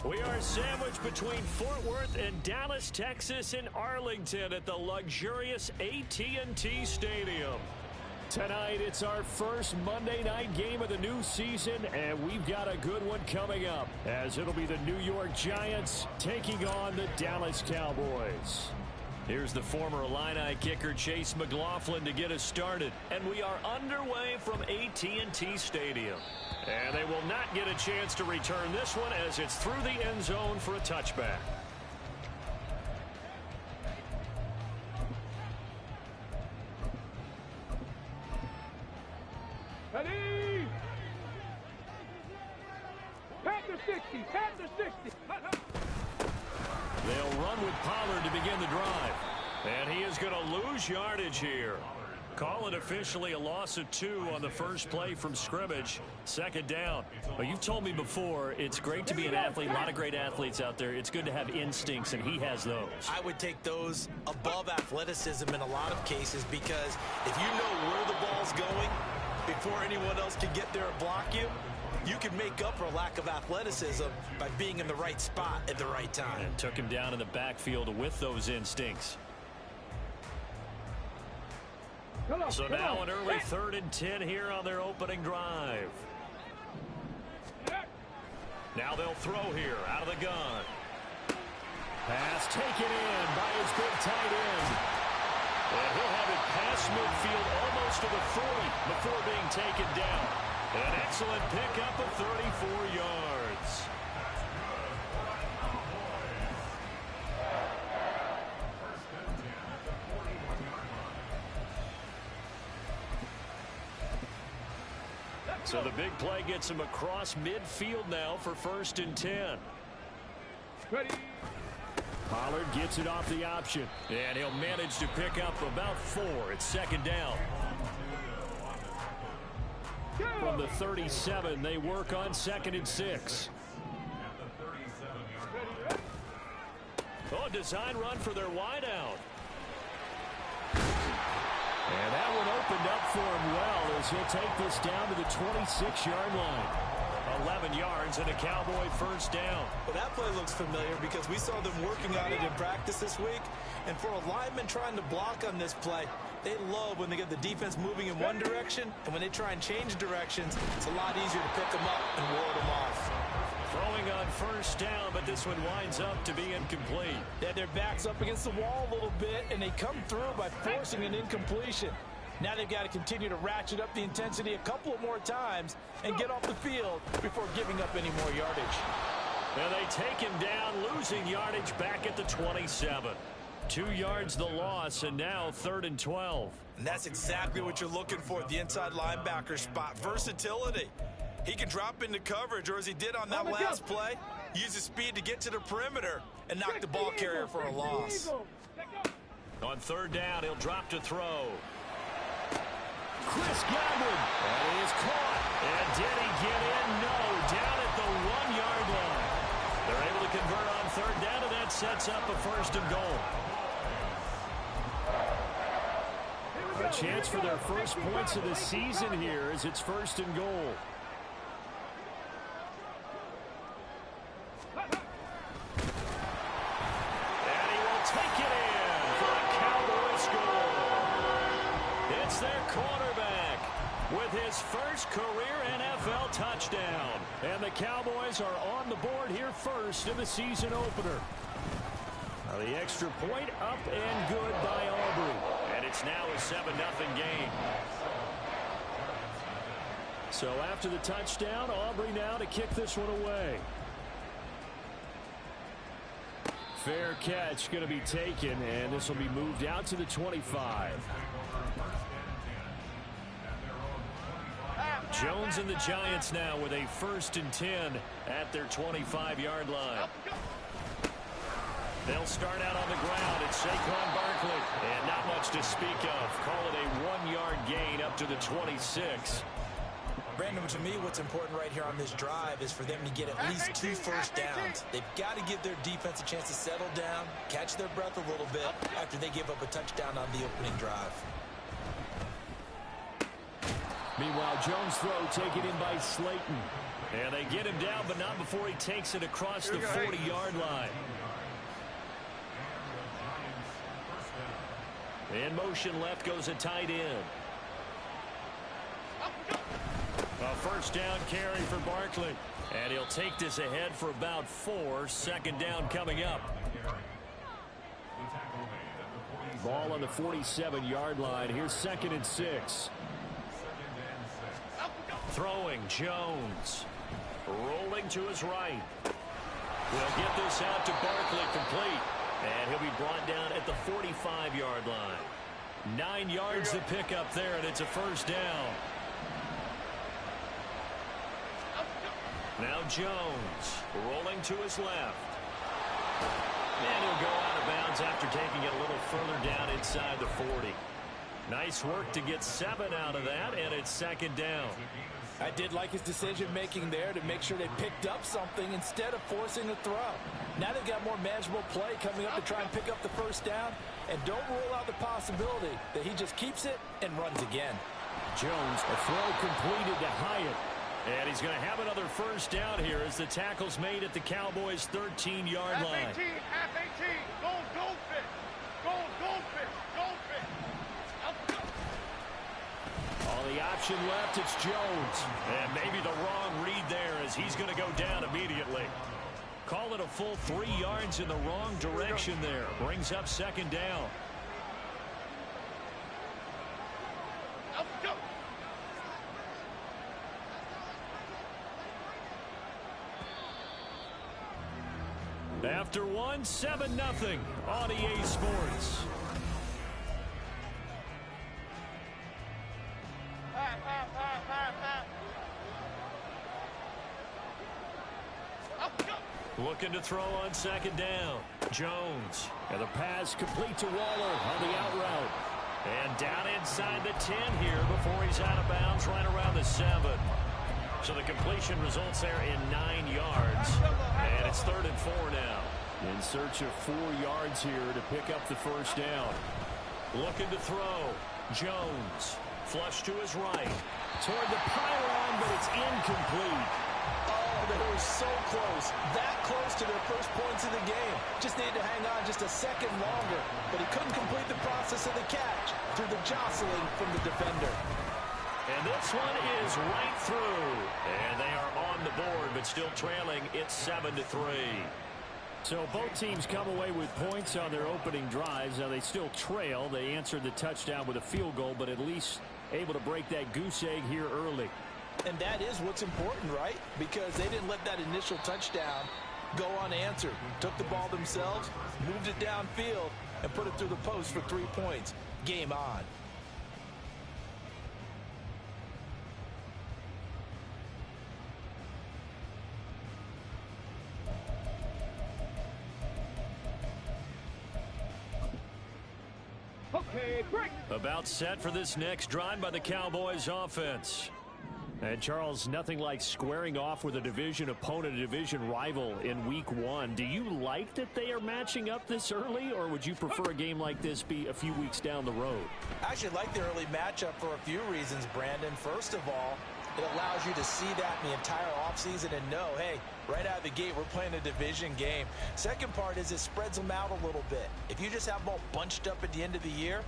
We are sandwiched between Fort Worth and Dallas, Texas, and Arlington at the luxurious AT&T Stadium. Tonight, it's our first Monday night game of the new season, and we've got a good one coming up, as it'll be the New York Giants taking on the Dallas Cowboys. Here's the former Illini kicker Chase McLaughlin to get us started, and we are underway from AT&T Stadium. And they will not get a chance to return this one as it's through the end zone for a touchback. Ready? Panther 60, Panther 60. They'll run with Pollard to begin the drive. And he is going to lose yardage here. Call it officially a loss of 2 on the first play from scrimmage. Second down. But you've told me before, it's great to be an athlete. A lot of great athletes out there. It's good to have instincts, and he has those. I would take those above athleticism in a lot of cases, because if you know where the ball's going before anyone else can get there and block you, you can make up for a lack of athleticism by being in the right spot at the right time. And took him down in the backfield with those instincts. So now an early 3rd and 10 here on their opening drive. Now they'll throw here out of the gun. Pass taken in by his big tight end. And he'll have it past midfield almost to the 40 before being taken down. An excellent pickup of 34 yards. So the big play gets him across midfield now for 1st and 10. Ready? Pollard gets it off the option. And he'll manage to pick up about 4. It's 2nd down. From the 37, they work on 2nd and 6. Oh, design run for their wideout. And that one opened up for him well as he'll take this down to the 26-yard line. 11 yards and a Cowboy 1st down. Well, that play looks familiar because we saw them working on it in practice this week. And for a lineman trying to block on this play, they love when they get the defense moving in one direction, and when they try and change directions, it's a lot easier to pick them up and ward them off. Throwing on 1st down, but this one winds up to be incomplete. Yeah, their back's up against the wall a little bit, and they come through by forcing an incompletion. Now they've got to continue to ratchet up the intensity a couple of more times and get off the field before giving up any more yardage. And they take him down, losing yardage back at the 27. 2 yards the loss, and now 3rd and 12. And that's exactly what you're looking for at the inside linebacker spot. Versatility. He can drop into coverage, or as he did on that last play, use his speed to get to the perimeter and knock the ball carrier for a loss. On 3rd down, he'll drop to throw. Chris Godwin. And he is caught. And did he get in? No. Down at the 1-yard line. They're able to convert on 3rd down, and that sets up a 1st and goal. A chance for their first points of the season here as it's 1st and goal. And he will take it in for a Cowboy score. It's their quarterback with his first career NFL touchdown. And the Cowboys are on the board here first in the season opener. The extra point up and good by Aubrey. And it's now a 7-0 game. So after the touchdown, Aubrey now to kick this one away. Fair catch going to be taken, and this will be moved out to the 25. Jones and the Giants now with a 1st and 10 at their 25-yard line. They'll start out on the ground at Saquon Barkley. And not much to speak of. Call it a 1-yard gain up to the 26. Brandon, to me, what's important right here on this drive is for them to get at least 2 first downs. They've got to give their defense a chance to settle down, catch their breath a little bit after they give up a touchdown on the opening drive. Meanwhile, Jones' throw taken in by Slayton. And they get him down, but not before he takes it across the 40-yard line. In motion left goes a tight end. A first down carry for Barkley. And he'll take this ahead for about 4. 2nd down coming up. Ball on the 47-yard line. Here's 2nd and 6. Throwing Jones. Rolling to his right. We'll get this out to Barkley complete. And he'll be brought down at the 45-yard line. 9 yards to pick up there, and it's a first down. Now Jones rolling to his left. And he'll go out of bounds after taking it a little further down inside the 40. Nice work to get 7 out of that, and it's 2nd down. I did like his decision-making there to make sure they picked up something instead of forcing a throw. Now they've got more manageable play coming up to try and pick up the first down. And don't rule out the possibility that he just keeps it and runs again. Jones, a throw completed to Hyatt. And he's going to have another first down here as the tackle's made at the Cowboys' 13-yard line. F-18, F-18, goldfish, goldfish, goldfish. On the option left, it's Jones. And maybe the wrong read there as he's going to go down immediately. Call it a full 3 yards in the wrong direction there. Brings up 2nd down. After 1, 7-0 on EA Sports. Looking to throw on 2nd down. Jones. And the pass complete to Waller on the out route. And down inside the 10 here before he's out of bounds right around the 7. So the completion results there in 9 yards. And it's 3rd and 4 now. In search of 4 yards here to pick up the first down. Looking to throw. Jones. Flush to his right. Toward the pylon, but it's incomplete. Oh, they were so close. That close to their first points of the game. Just needed to hang on just a second longer. But he couldn't complete the process of the catch through the jostling from the defender. And this one is right through. And they are on the board, but still trailing. It's 7-3. So both teams come away with points on their opening drives. Now they still trail. They answered the touchdown with a field goal, but at least able to break that goose egg here early. And that is what's important, right? Because they didn't let that initial touchdown go unanswered. Took the ball themselves, moved it downfield, and put it through the post for 3 points. Game on. Okay, break. About set for this next drive by the Cowboys offense. And Charles, nothing like squaring off with a division opponent, a division rival in week 1. Do you like that they are matching up this early, or would you prefer a game like this be a few weeks down the road? I actually like the early matchup for a few reasons, Brandon. First of all, it allows you to see that in the entire offseason and know, hey, right out of the gate, we're playing a division game. Second part is it spreads them out a little bit. If you just have them all bunched up at the end of the year,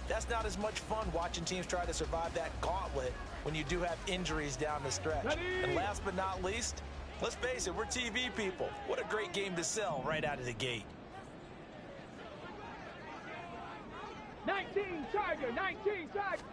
that's not as much fun watching teams try to survive that gauntlet when you do have injuries down the stretch. And last but not least, let's face it, we're TV people. What a great game to sell right out of the gate. 19 Tiger, 19 Tiger.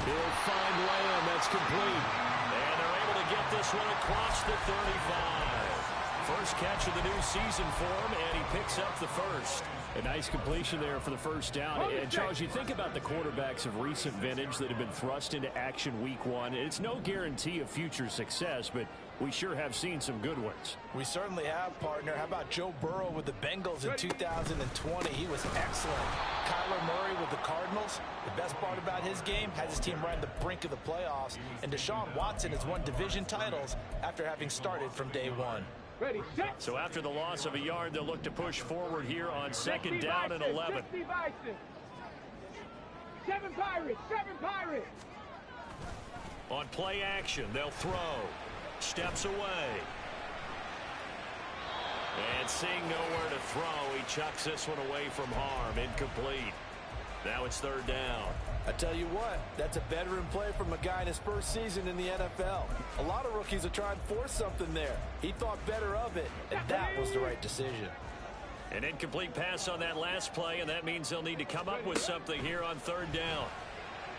He'll find Lamb. That's complete. And they're able to get this one across the 35. First catch of the new season for him, and he picks up the first. A nice completion there for the first down. And, Charles, you think about the quarterbacks of recent vintage that have been thrust into action week one. It's no guarantee of future success, but we sure have seen some good ones. We certainly have, partner. How about Joe Burrow with the Bengals in 2020? He was excellent. Kyler Murray with the Cardinals. The best part about his game has his team right on the brink of the playoffs. And Deshaun Watson has won division titles after having started from day one. Ready, set. So after the loss of a yard, they'll look to push forward here on second down and 11. 7 Pirates, 7 Pirates. On play action, they'll throw. Steps away. And seeing nowhere to throw, he chucks this one away from harm. Incomplete. Now it's third down. I tell you what, that's a veteran play from a guy in his first season in the NFL. A lot of rookies are trying to force something there. He thought better of it, and that was the right decision. An incomplete pass on that last play, and that means they'll need to come up with something here on third down.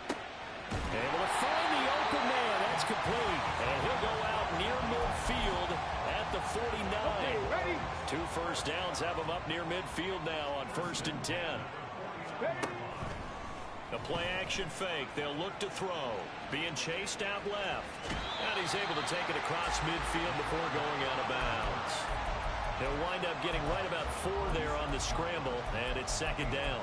Able to find the open man. That's complete. And he'll go out near midfield at the 49. Ready. 2 first downs have him up near midfield now on 1st and 10. The play action fake. They'll look to throw. Being chased out left. And he's able to take it across midfield before going out of bounds. They'll wind up getting right about 4 there on the scramble, and it's second down.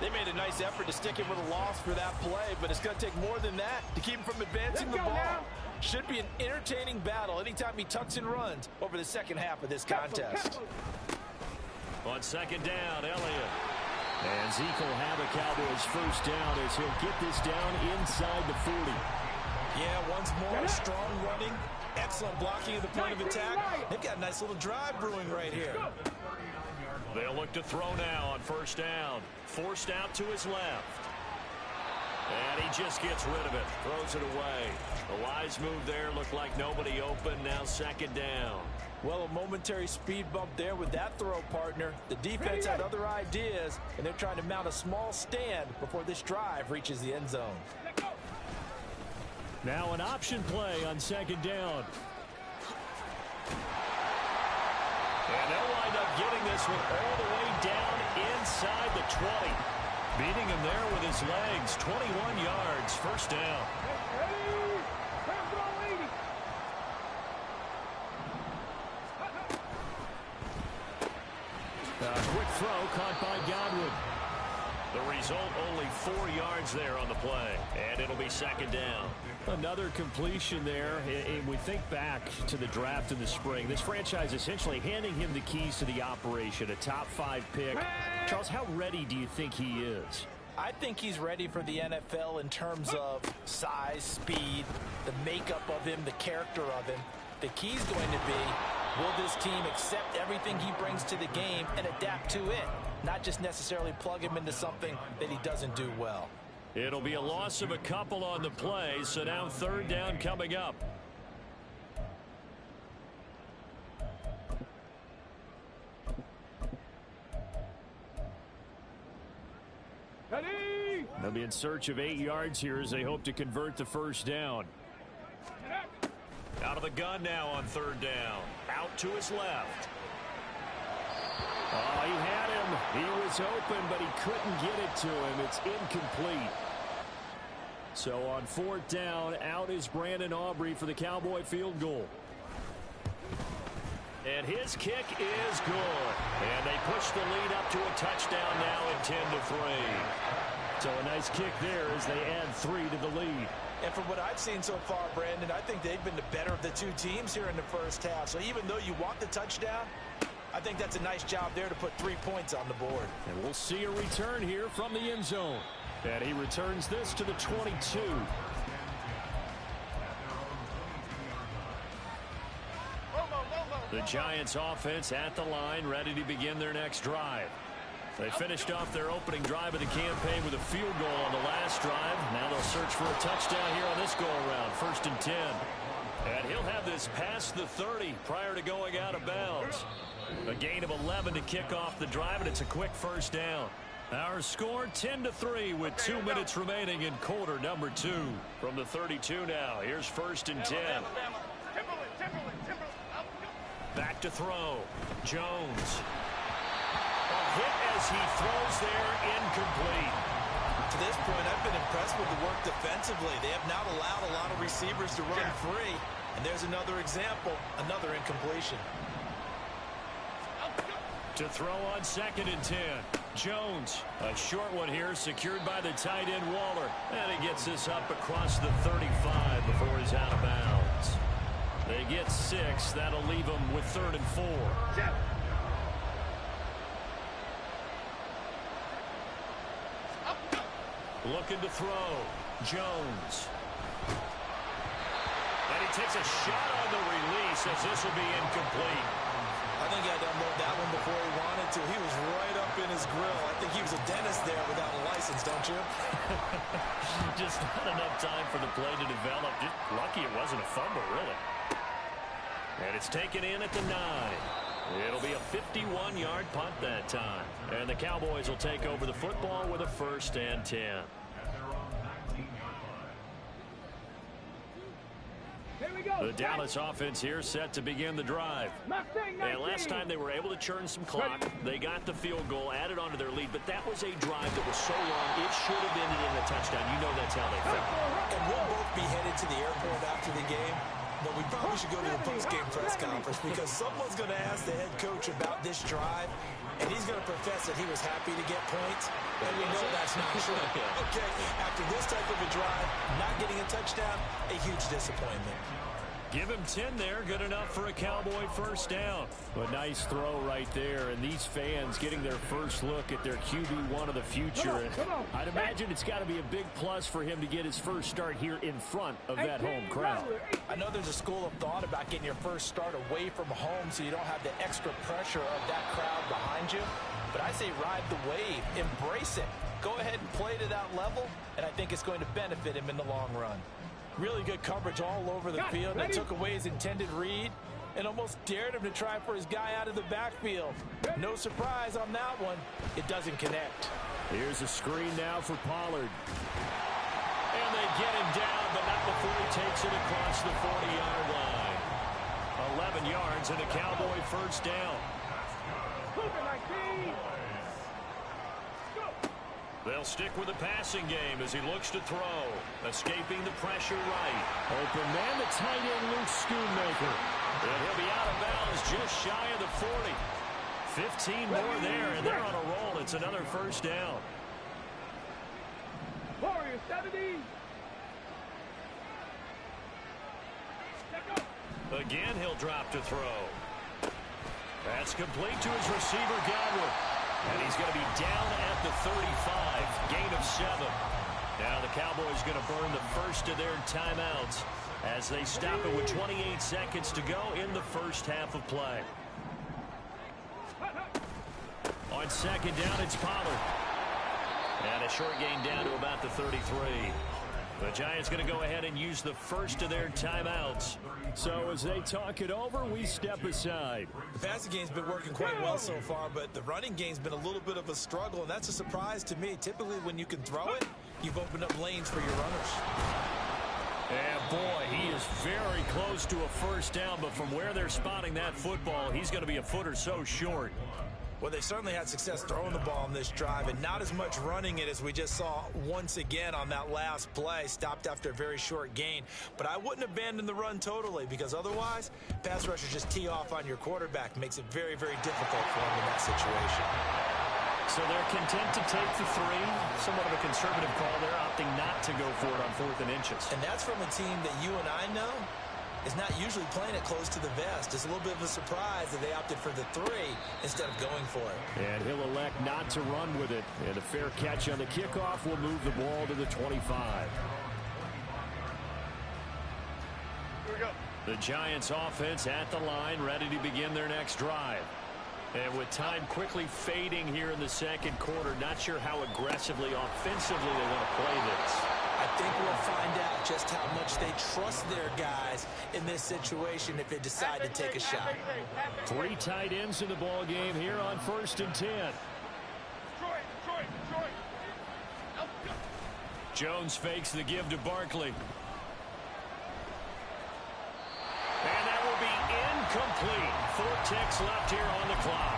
They made a nice effort to stick him with a loss for that play, but it's going to take more than that to keep him from advancing the ball. Now. Should be an entertaining battle anytime he tucks and runs over the second half of this contest. On second down, Elliott. And Zeke will have a Cowboys first down as he'll get this down inside the 40. Yeah, once more, strong running, excellent blocking at the point of attack. They've got a nice little drive brewing right here. They'll look to throw now on first down. Forced out to his left. And he just gets rid of it. Throws it away. The wise move there. Looked like nobody open. Now second down. Well, a momentary speed bump there with that throw, partner. The defense had other ideas, and they're trying to mount a small stand before this drive reaches the end zone. Now an option play on second down. And they'll wind up getting this one all the way down inside the 20. Beating him there with his legs. 21 yards. First down. Quick throw caught by Godwin. The result, only 4 yards there on the play. And it'll be second down. Another completion there. And we think back to the draft in the spring. This franchise essentially handing him the keys to the operation. A top 5 pick. Charles, how ready do you think he is? I think he's ready for the NFL in terms of size, speed, the makeup of him, the character of him. The key's going to be, will this team accept everything he brings to the game and adapt to it? Not just necessarily plug him into something that he doesn't do well. It'll be a loss of a couple on the play, so now third down coming up. Ready. They'll be in search of 8 yards here as they hope to convert the first down. Out of the gun now on third down. Out to his left. Oh, he had him. He was open, but he couldn't get it to him. It's incomplete. So on fourth down, out is Brandon Aubrey for the Cowboy field goal. And his kick is good. And they push the lead up to a touchdown now at 10-3. So a nice kick there as they add 3 to the lead. And from what I've seen so far, Brandon, I think they've been the better of the two teams here in the first half. So even though you want the touchdown, I think that's a nice job there to put 3 points on the board. And we'll see a return here from the end zone. And he returns this to the 22. The Giants offense at the line, ready to begin their next drive. They finished off their opening drive of the campaign with a field goal on the last drive. Now they'll search for a touchdown here on this go-around, 1st and 10. And he'll have this past the 30 prior to going out of bounds. A gain of 11 to kick off the drive, and it's a quick first down. Our score 10-3 with 2 minutes remaining in quarter number 2. From the 32 now, here's 1st and 10. Back to throw. Jones. A hit as he throws there, incomplete. To this point, I've been impressed with the work defensively. They have not allowed a lot of receivers to run free. And there's another example, another incompletion. To throw on 2nd and 10. Jones, a short one here, secured by the tight end Waller. And he gets this up across the 35 before he's out of bounds. They get 6. That'll leave them with 3rd and 4. Looking to throw. Jones. And he takes a shot on the release as this will be incomplete. I think he had to unload that one before he wanted to. He was right up in his grill. I think he was a dentist there without a license, don't you? Just not enough time for the play to develop. Just lucky it wasn't a fumble, really. And it's taken in at the 9. It'll be a 51-yard punt that time. And the Cowboys will take over the football with a 1st and 10. The Dallas offense here set to begin the drive. And last time they were able to churn some clock. They got the field goal, added onto their lead, but that was a drive that was so long, it should have ended in a touchdown. You know that's how they felt. And we'll both be headed to the airport after the game. But we probably should go to the post-game press conference because someone's going to ask the head coach about this drive, and he's going to profess that he was happy to get points, and we know that's not true. Okay, after this type of a drive, not getting a touchdown, a huge disappointment. Give him 10 there. Good enough for a Cowboy 1st down. A nice throw right there. And these fans getting their first look at their QB1 of the future. I'd imagine it's got to be a big plus for him to get his first start here in front of that home crowd. I know there's a school of thought about getting your first start away from home so you don't have the extra pressure of that crowd behind you. But I say ride the wave. Embrace it. Go ahead and play to that level, and I think it's going to benefit him in the long run. Really good coverage all over the field. They took away his intended read and almost dared him to try for his guy out of the backfield. No surprise on that one. It doesn't connect. Here's a screen now for Pollard. And they get him down, but not before he takes it across the 40-yard line. 11 yards and a Cowboy 1st down. They'll stick with the passing game as he looks to throw. Escaping the pressure right. Open man, the tight end, Luke Schoonmaker. And he'll be out of bounds just shy of the 40. 15 more there, and they're on a roll. It's another 1st down. Warrior 70. Again, he'll drop to throw. That's complete to his receiver, Godwin. And he's going to be down at the 35. Gain of 7. Now the Cowboys going to burn the first of their timeouts as they stop it with 28 seconds to go in the first half of play. On 2nd down, it's Pollard. And a short gain down to about the 33. The Giants going to go ahead and use the first of their timeouts. So as they talk it over, we step aside. The passing game's been working quite well so far, but the running game's been a little bit of a struggle, and that's a surprise to me. Typically, when you can throw it, you've opened up lanes for your runners. And boy, he is very close to a 1st down, but from where they're spotting that football, he's going to be a foot or so short. Well, they certainly had success throwing the ball in this drive and not as much running it as we just saw once again on that last play. Stopped after a very short gain. But I wouldn't abandon the run totally because otherwise, pass rushers just tee off on your quarterback. Makes it very, very difficult for him in that situation. So they're content to take the 3. Somewhat of a conservative call. They're opting not to go for it on 4th and inches. And that's from a team that you and I know is not usually playing it close to the vest. It's a little bit of a surprise that they opted for the 3 instead of going for it. And he'll elect not to run with it. And a fair catch on the kickoff will move the ball to the 25. Here we go. The Giants offense at the line, ready to begin their next drive. And with time quickly fading here in the 2nd quarter, not sure how aggressively, offensively they want to play this. I think we'll find out just how much they trust their guys in this situation if they decide to take a shot. 3 tight ends in the ball game here on 1st and 10. Jones fakes the give to Barkley. And that will be incomplete. 4 ticks left here on the clock.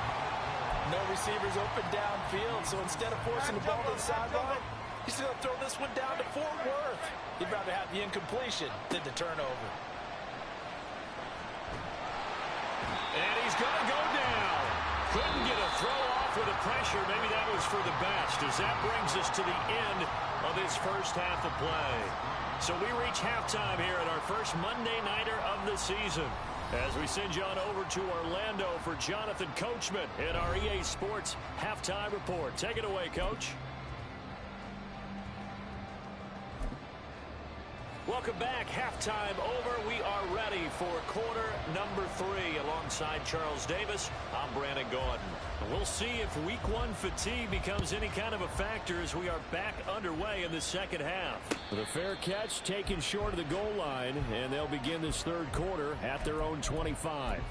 No receivers open downfield, so instead of forcing the ball to the sideline, he's going to throw this one down to Fort Worth. He'd rather have the incompletion than the turnover. And he's going to go down. Couldn't get a throw off with the pressure. Maybe that was for the best, as that brings us to the end of this first half of play. So we reach halftime here at our first Monday Nighter of the season, as we send you on over to Orlando for Jonathan Coachman in our EA Sports Halftime Report. Take it away, Coach. Welcome back. Halftime over. We are ready for quarter number 3 alongside Charles Davis. I'm Brandon Gordon. We'll see if week 1 fatigue becomes any kind of a factor as we are back underway in the second half. The fair catch taken short of the goal line, and they'll begin this third quarter at their own 25.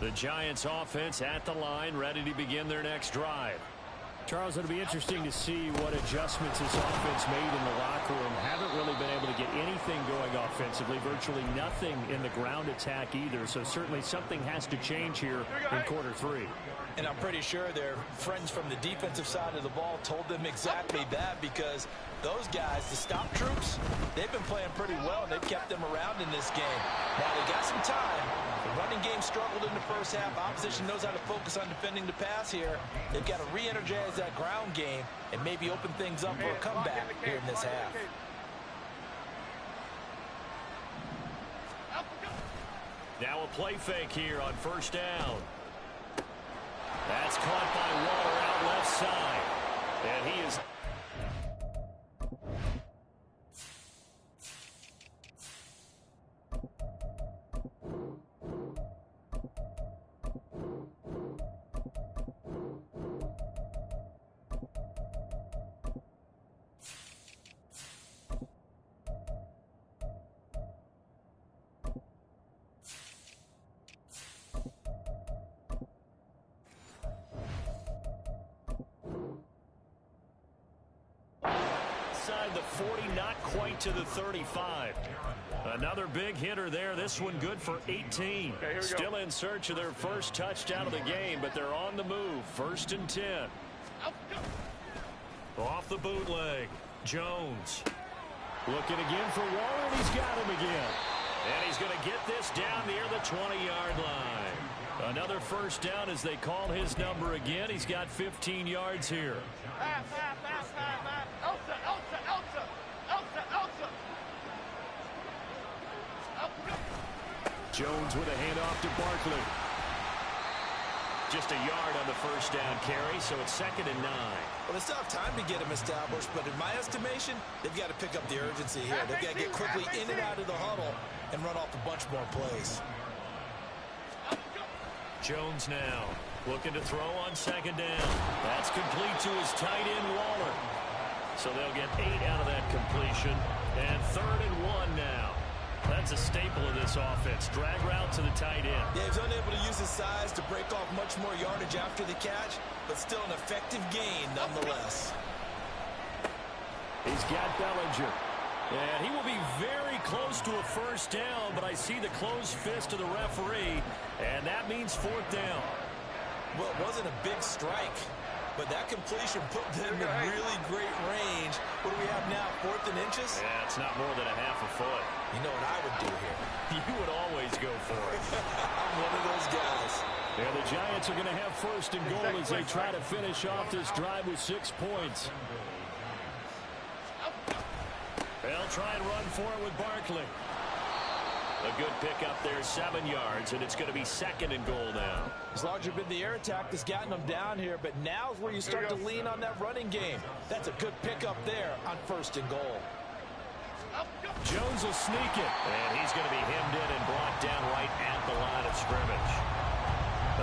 The Giants offense at the line, ready to begin their next drive. Charles, it'll be interesting to see what adjustments this offense made in the locker room. Haven't really been able to get anything going offensively, virtually nothing in the ground attack either. So certainly something has to change here in quarter 3. And I'm pretty sure their friends from the defensive side of the ball told them exactly that, because those guys, the stop troops, they've been playing pretty well, and they've kept them around in this game. Now, they got some time. The running game struggled in the first half. Opposition knows how to focus on defending the pass here. They've got to re-energize that ground game and maybe open things up for a comeback here in this half. Now a play fake here on first down. That's caught by Waller out left side. And he is... the 40, not quite to the 35. Another big hitter there. This one good for 18. Okay, Still in search of their first touchdown of the game, but they're on the move. 1st and 10. Off the bootleg. Jones. Looking again for Waller, and he's got him again. And he's going to get this down near the 20-yard line. Another first down as they call his number again. He's got 15 yards here. Jones with a handoff to Barkley. Just a yard on the first down carry, so it's 2nd and 9. Well, they still have time to get him established, but in my estimation, they've got to pick up the urgency here. They've got to get quickly in and out of the huddle and run off a bunch more plays. Jones now looking to throw on 2nd down. That's complete to his tight end, Waller. So they'll get 8 out of that completion. And 3rd and 1 now. That's a staple of this offense. Drag route to the tight end. Yeah, he's unable to use his size to break off much more yardage after the catch, but still an effective gain nonetheless. He's got Bellinger. And he will be very close to a first down, but I see the closed fist of the referee, and that means 4th down. Well, it wasn't a big strike, but that completion put them in really great range. What do we have now, 4th and inches? Yeah, it's not more than a half a foot. You know what I would do here? You would always go for it. I'm one of those guys. Yeah, the Giants are going to have 1st and goal as they try to finish off this drive with 6 points. They'll try and run for it with Barkley. A good pickup there, 7 yards, and it's going to be 2nd and goal now. It's largely been the air attack that's gotten them down here, but now's where you start to lean on that running game. That's a good pickup there on 1st and goal. Jones will sneak it, and he's going to be hemmed in and brought down right at the line of scrimmage.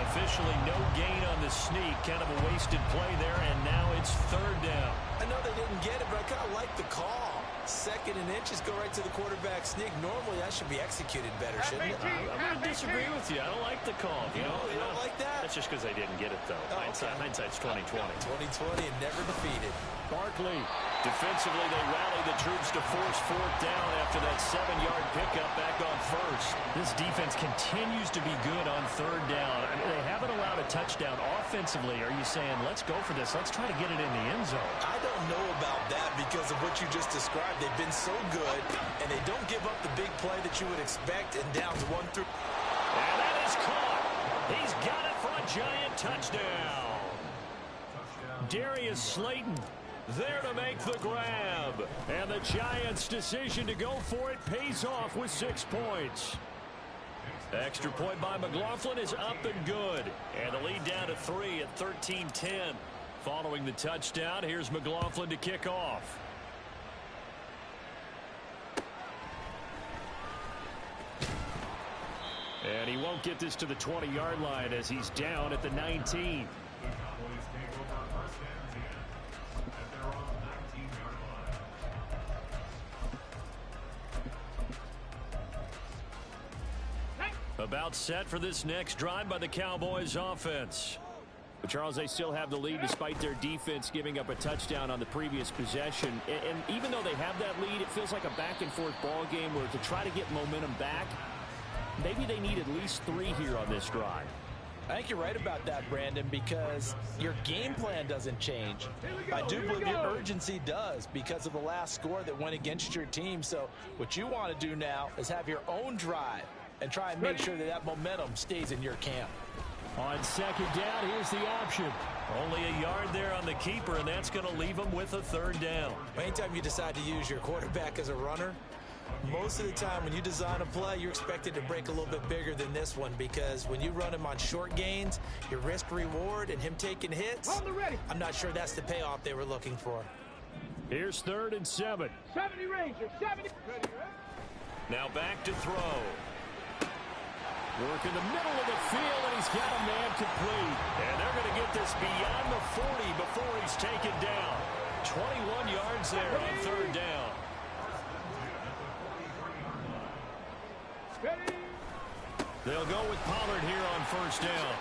Officially no gain on the sneak, kind of a wasted play there, and now it's 3rd down. I know they didn't get it, but I kind of like the call. 2nd and inches, go right to the quarterback sneak. Normally, that should be executed better, shouldn't it? I'm going to disagree with you. I don't like the call. You don't like that? That's just because they didn't get it, though. Oh, Hindsight's 2020. 2020 and never defeated. Barkley. Defensively, they rally the troops to force 4th down after that 7-yard pickup back on 1st. This defense continues to be good on 3rd down. I mean, they haven't allowed a touchdown. Offensively, are you saying, let's go for this? Let's try to get it in the end zone. I don't know about that because of what you just described. They've been so good, and they don't give up the big play that you would expect in downs 1 through. And that is caught. He's got it for a Giant touchdown. Darius Slayton there to make the grab. And the Giants' decision to go for it pays off with 6 points. Extra point by McLaughlin is up and good. And the lead down to 3 at 13-10. Following the touchdown, here's McLaughlin to kick off. And he won't get this to the 20-yard line as he's down at the 19. About set for this next drive by the Cowboys offense. But Charles, they still have the lead despite their defense giving up a touchdown on the previous possession. And even though they have that lead, it feels like a back-and-forth ball game where to try to get momentum back, maybe they need at least 3 here on this drive. I think you're right about that, Brandon, because your game plan doesn't change. I do believe your urgency does because of the last score that went against your team. So what you want to do now is have your own drive and try and make sure that that momentum stays in your camp. On 2nd down, here's the option. Only a yard there on the keeper, and that's going to leave them with a 3rd down. Anytime you decide to use your quarterback as a runner, most of the time when you design a play, you're expected to break a little bit bigger than this one because when you run him on short gains, your risk-reward and him taking hits, I'm not sure that's the payoff they were looking for. Here's 3rd and 7. 70 Rangers, 70. Now back to throw. Work in the middle of the field, and he's got a man complete. And they're going to get this beyond the 40 before he's taken down. 21 yards there on 3rd down. They'll go with Pollard here on 1st down.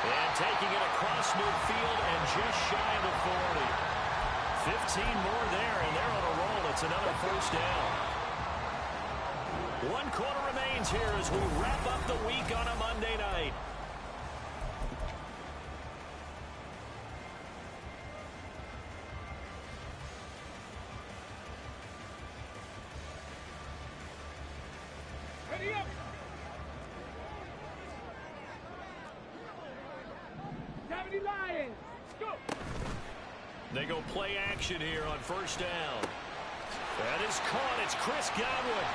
And taking it across midfield and just shy of the 40. 15 more there, and they're on a roll. It's another 1st down. 1 quarter remains here as we wrap up the week on a Monday night. Ready up. 70 Lions. Go. They go play action here on 1st down. That is caught. It's Chris Godwin.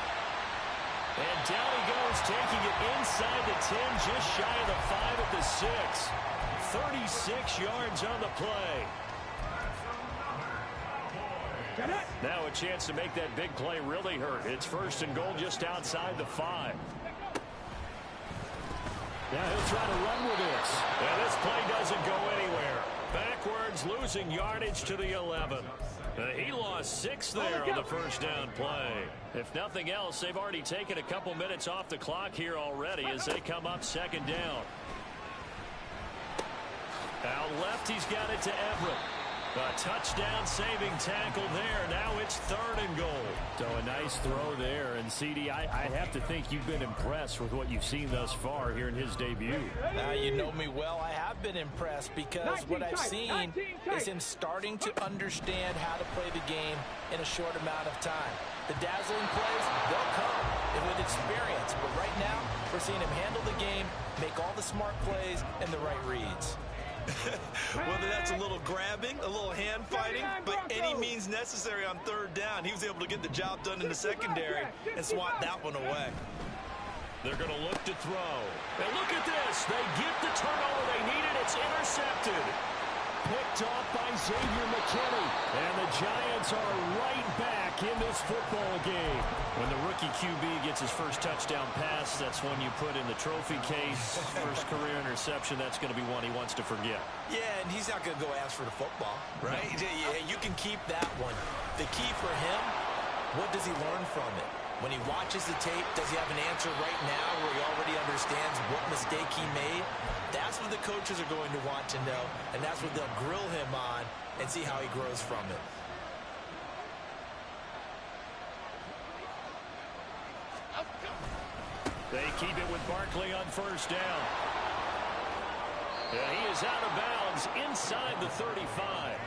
And down he goes, taking it inside the 10, just shy of the 5 at the 6. 36 yards on the play. Now a chance to make that big play really hurt. It's 1st and goal just outside the 5. Now he'll try to run with this. And this play doesn't go anywhere. Backwards, losing yardage to the 11. He lost 6 there on the 1st down play. If nothing else, they've already taken a couple minutes off the clock here already as they come up 2nd down. Out left, he's got it to Everett. A touchdown saving tackle there. Now it's 3rd and goal. So a nice throw there. And, CD, I have to think you've been impressed with what you've seen thus far here in his debut. You know me well. I have been impressed because what I've seen is him starting to understand how to play the game in a short amount of time. The dazzling plays, they'll come with experience. But right now, we're seeing him handle the game, make all the smart plays, and the right reads. Whether that's a little grabbing, a little hand fighting, but any means necessary on 3rd down, he was able to get the job done in the secondary and swat that one away. They're going to look to throw. And look at this. They get the turnover they needed. It's intercepted. picked off by Xavier McKinney. And the Giants are right back in this football game. When the rookie QB gets his first touchdown pass, that's one you put in the trophy case. First career interception, that's going to be one he wants to forget. Yeah, and he's not going to go ask for the football, right? Yeah, you can keep that one. The key for him, what does he learn from it? When he watches the tape, does he have an answer right now where he already understands what mistake he made? That's what the coaches are going to want to know, and that's what they'll grill him on and see how he grows from it. They keep it with Barkley on first down. And he is out of bounds inside the 35.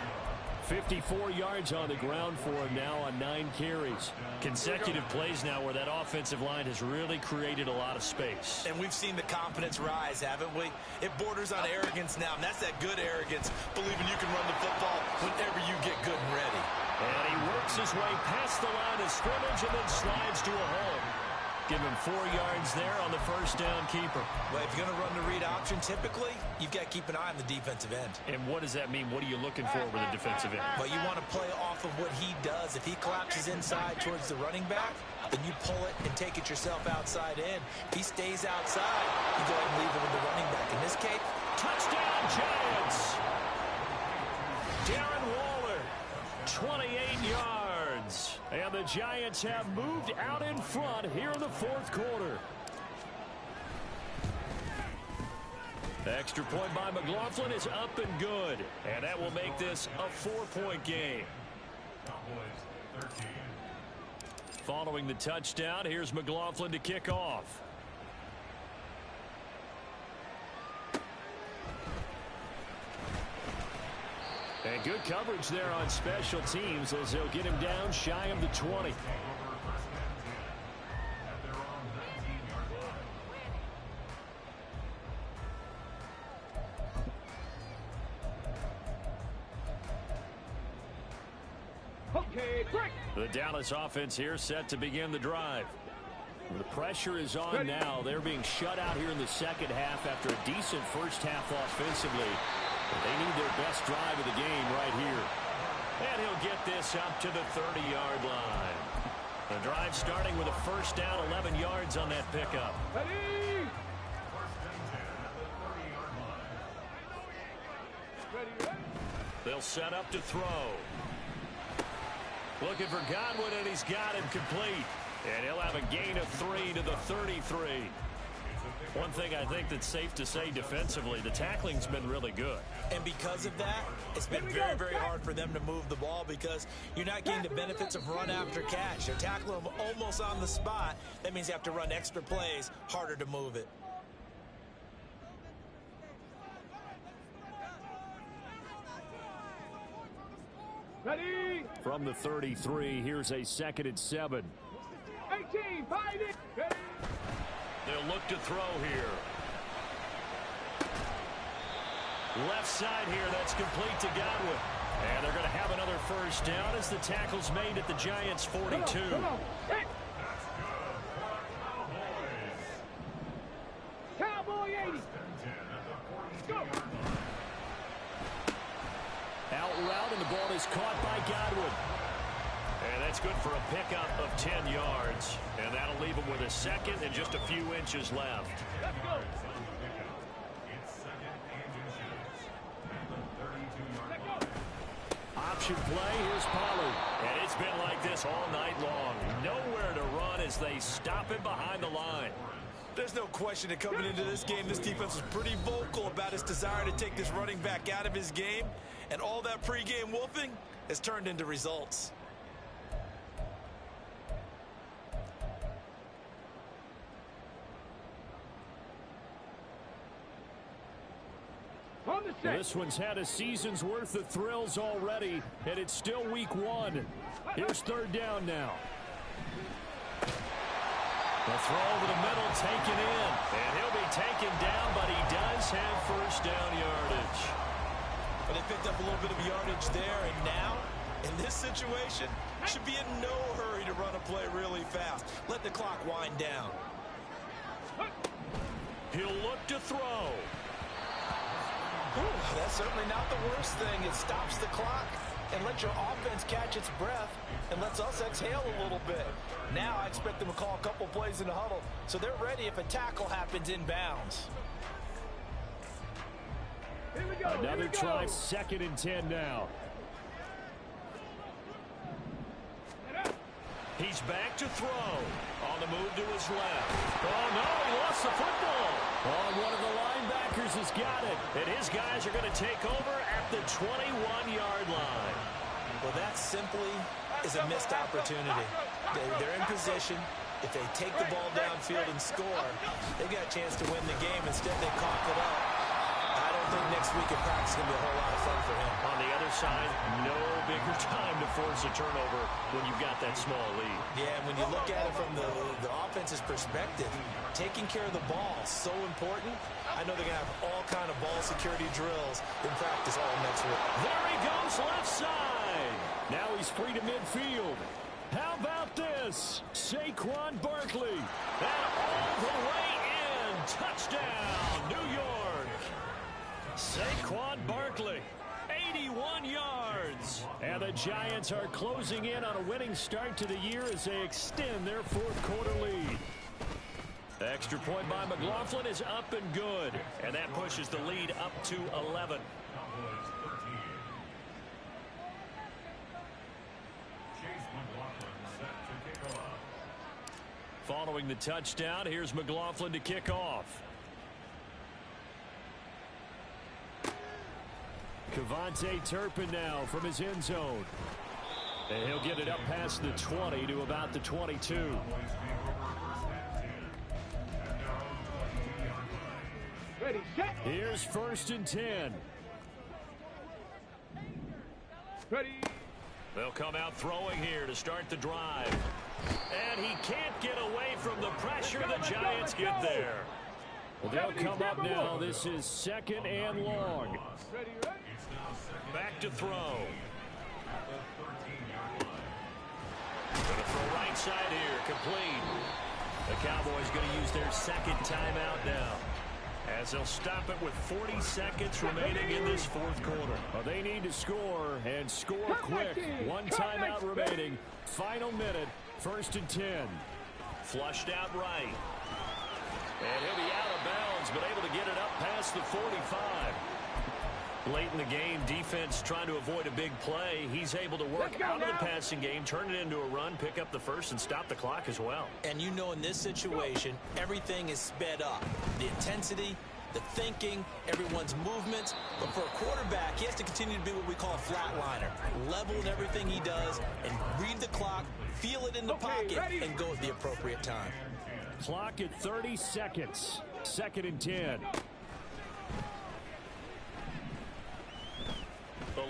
54 yards on the ground for him now on 9 carries. Consecutive plays now where that offensive line has really created a lot of space. And we've seen the confidence rise, haven't we? It borders on arrogance now, and that's that good arrogance, believing you can run the football whenever you get good and ready. And he works his way past the line of scrimmage and then slides to a hole. Give him 4 yards there on the first down keeper. Well, if you're going to run the read option, typically, you've got to keep an eye on the defensive end. And what does that mean? What are you looking for with a defensive end? Well, you want to play off of what he does. If he collapses inside towards the running back, then you pull it and take it yourself outside in. If he stays outside, you go ahead and leave it with the running back. In this case, touchdown Giants! Darren Waller, 28 yards. And the Giants have moved out in front here in the fourth quarter. The extra point by McLaughlin is up and good. And that will make this a 4-point game. Following the touchdown, here's McLaughlin to kick off. And good coverage there on special teams as they'll get him down shy of the 20. Okay, quick. The Dallas offense here set to begin the drive. The pressure is on now. They're being shut out here in the second half after a decent first half offensively. But they need their best drive of the game right here. And he'll get this up to the 30-yard line. The drive starting with a first down, 11 yards on that pickup. Ready? They'll set up to throw. Looking for Godwin, and he's got him complete. And he'll have a gain of 3 to the 33. One thing I think that's safe to say defensively, the tackling's been really good. And because of that, it's been very, very hard for them to move the ball because you're not getting the benefits of run after catch. They're tackling them almost on the spot. That means you have to run extra plays, harder to move it. Ready? From the 33, here's a 2nd and 7. 18, find it. Ready? They'll look to throw here. Left side here, that's complete to Godwin. And they're going to have another first down as the tackle's made at the Giants' 42. Come on. Hey. Cowboy 80. Go. Out route, and the ball is caught by Godwin. And that's good for a pickup of 10 yards. And that'll leave him with a second and just a few inches left. Let's go. Option play, here's Pollard. And it's been like this all night long. Nowhere to run as they stop him behind the line. There's no question that coming into this game, this defense was pretty vocal about its desire to take this running back out of his game. And all that pregame wolfing has turned into results. This one's had a season's worth of thrills already, and it's still week 1. Here's 3rd down now. The throw over the middle taken in, and he'll be taken down, but he does have first down yardage. But they picked up a little bit of yardage there, and now, in this situation, should be in no hurry to run a play really fast. Let the clock wind down. He'll look to throw. That's certainly not the worst thing. It stops the clock and lets your offense catch its breath and lets us exhale a little bit. Now I expect them to call a couple plays in the huddle so they're ready if a tackle happens inbounds. Here we go. Another try, 2nd and 10 now. He's back to throw. On the move to his left. Oh, no, he lost the football. Oh, one of the linebackers has got it. And his guys are going to take over at the 21-yard line. Well, that simply is a missed opportunity. They're in position. If they take the ball downfield and score, they've got a chance to win the game. Instead, they cough it up. I don't think next week in practice is going to be a whole lot of fun for him. On the other side, no bigger time to force a turnover when you've got that small lead. Yeah, and when you look at it from the offense's perspective, taking care of the ball is so important. I know they're going to have all kind of ball security drills in practice all next week. There he goes, left side. Now he's free to midfield. How about this? Saquon Barkley. And all the way in. Touchdown, New York. Saquon Barkley, 81 yards. And the Giants are closing in on a winning start to the year as they extend their 4th quarter lead. The extra point by McLaughlin is up and good. And that pushes the lead up to 11. Following the touchdown, here's McLaughlin to kick off. Kevontae Turpin now from his end zone. And he'll get it up past the 20 to about the 22. Ready, set. Here's 1st and 10. Ready. They'll come out throwing here to start the drive. And he can't get away from the pressure. The Giants get there. Well, they'll come up now. This is 2nd and long. Ready. Back to throw. Going to throw right side here. Complete. The Cowboys going to use their 2nd timeout now, as they'll stop it with 40 seconds remaining in this 4th quarter. Well, they need to score, and score quick. 1 timeout remaining. Final minute. 1st and 10. Flushed out right. And he'll be out of bounds, but able to get it up past the 45. Late in the game, defense trying to avoid a big play. He's able to work out of the passing game, turn it into a run, pick up the 1st, and stop the clock as well. And you know, in this situation, everything is sped up. The intensity, the thinking, everyone's movements. But for a quarterback, he has to continue to be what we call a flatliner. Level in everything he does and read the clock, feel it in the pocket, and go at the appropriate time. Clock at 30 seconds. 2nd and 10.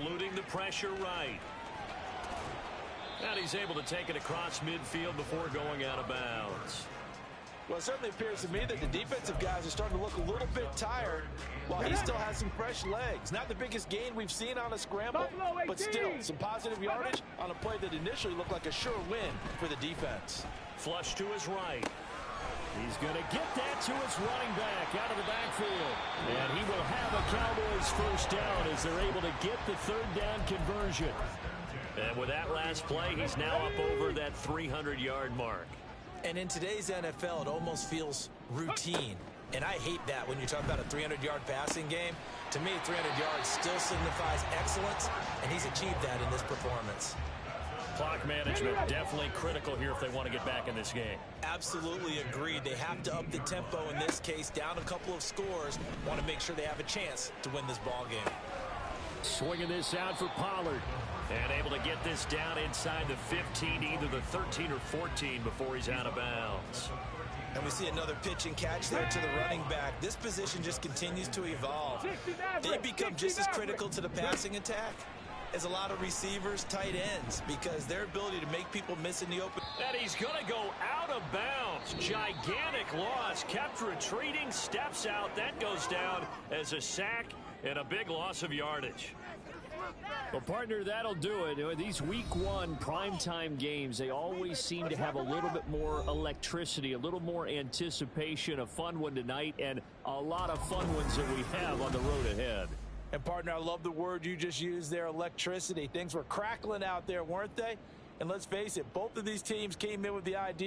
Eluding the pressure right. And he's able to take it across midfield before going out of bounds. Well, it certainly appears to me that the defensive guys are starting to look a little bit tired while he still has some fresh legs. Not the biggest gain we've seen on a scramble, but still some positive yardage on a play that initially looked like a sure win for the defense. Flush to his right. He's going to get that to his running back out of the backfield. And he will have a Cowboys 1st down as they're able to get the 3rd down conversion. And with that last play, he's now up over that 300-yard mark. And in today's NFL, it almost feels routine. And I hate that when you talk about a 300-yard passing game. To me, 300 yards still signifies excellence, and he's achieved that in this performance. Clock management definitely critical here if they want to get back in this game. Absolutely agreed. They have to up the tempo in this case, down a couple of scores. Want to make sure they have a chance to win this ball game. Swinging this out for Pollard. And able to get this down inside the 15, either the 13 or 14 before he's out of bounds. And we see another pitch and catch there to the running back. This position just continues to evolve. They become just as critical to the passing attack as a lot of receivers, tight ends, because their ability to make people miss in the open. And he's going to go out of bounds. Gigantic loss. Kept retreating, steps out. That goes down as a sack and a big loss of yardage. Well, partner, that'll do it. These week 1 primetime games, they always seem to have a little bit more electricity, a little more anticipation. A fun one tonight, and a lot of fun ones that we have on the road ahead. And, partner, I love the word you just used there, electricity. Things were crackling out there, weren't they? And let's face it, both of these teams came in with the idea